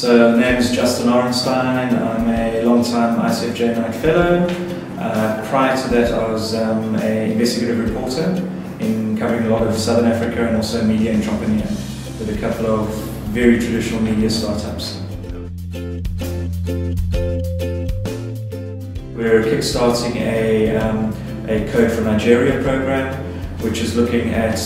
So, my name is Justin Arenstein. I'm a long-time ICFJ Knight Fellow. Prior to that, I was an investigative reporter in covering a lot of Southern Africa and also media entrepreneur with a couple of very traditional media startups. We're kickstarting a Code for Nigeria program, which is looking at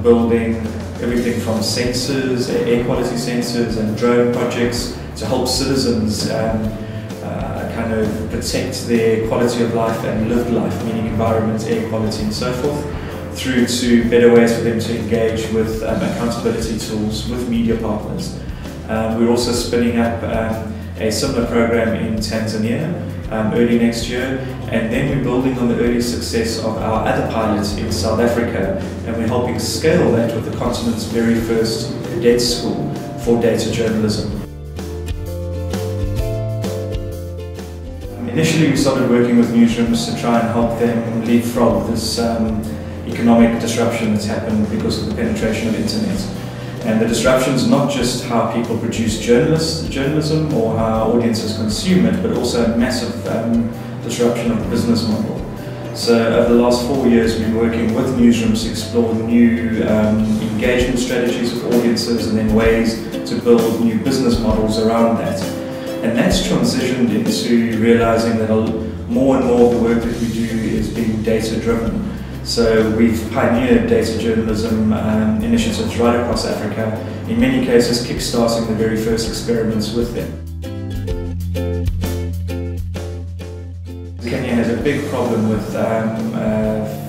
building everything from sensors, air quality sensors and drone projects to help citizens kind of protect their quality of life and lived life, meaning environment, air quality and so forth, through to better ways for them to engage with accountability tools with media partners. We're also spinning up a similar program in Tanzania early next year, and then we're building on the early success of our other pilots in South Africa, and we're helping scale that with the continent's very first cadet school for data journalism. Initially we started working with newsrooms to try and help them leapfrog this economic disruption that's happened because of the penetration of internet. And the disruption is not just how people produce journalism or how audiences consume it, but also a massive disruption of the business model. So over the last 4 years we've been working with newsrooms to explore new engagement strategies with audiences and then ways to build new business models around that. And that's transitioned into realizing that more and more of the work that we do is being data driven. So we've pioneered data journalism initiatives right across Africa, in many cases kickstarting the very first experiments with them. Kenya has a big problem with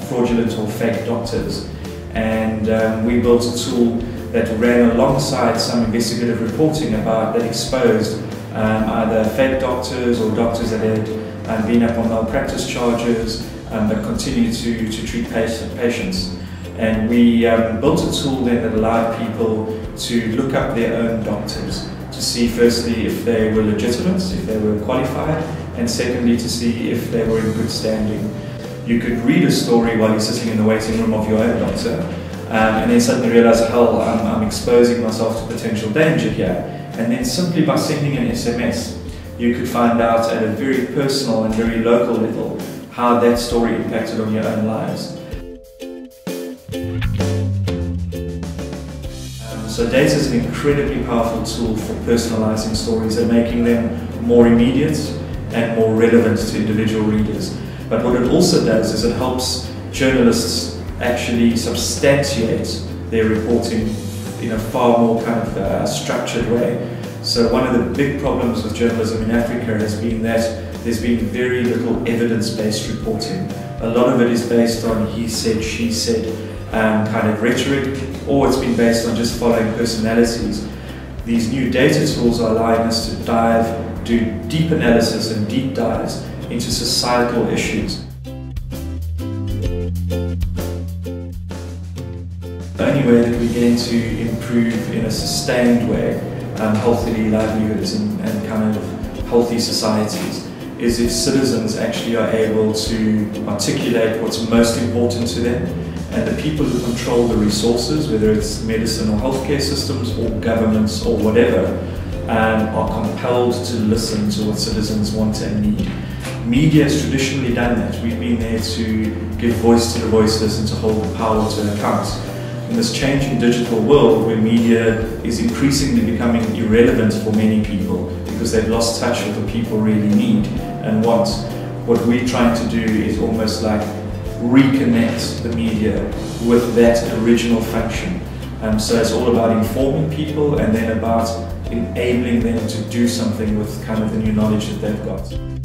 fraudulent or fake doctors, and we built a tool that ran alongside some investigative reporting that exposed either fake doctors or doctors that had been up on malpractice charges but continue to treat patients. And we built a tool then that allowed people to look up their own doctors to see firstly if they were legitimate, if they were qualified, and secondly to see if they were in good standing. You could read a story while you're sitting in the waiting room of your own doctor and then suddenly realize, hell, I'm exposing myself to potential danger here. And then simply by sending an SMS, you could find out at a very personal and very local level how that story impacted on your own lives. So data is an incredibly powerful tool for personalizing stories and making them more immediate and more relevant to individual readers. But what it also does is it helps journalists actually substantiate their reporting in a far more kind of structured way. So one of the big problems with journalism in Africa has been that there's been very little evidence-based reporting. A lot of it is based on he said, she said kind of rhetoric, or it's been based on just following personalities. These new data tools are allowing us to do deep analysis and deep dives into societal issues. The only way that we're going to improve in a sustained way healthy livelihoods and kind of healthy societies is if citizens actually are able to articulate what's most important to them, and the people who control the resources, whether it's medicine or healthcare systems or governments or whatever, are compelled to listen to what citizens want and need. Media has traditionally done that. We've been there to give voice to the voiceless and to hold the power to account. In this changing digital world where media is increasingly becoming irrelevant for many people because they've lost touch with what people really need and want, what we're trying to do is almost like reconnect the media with that original function. So it's all about informing people and then about enabling them to do something with kind of the new knowledge that they've got.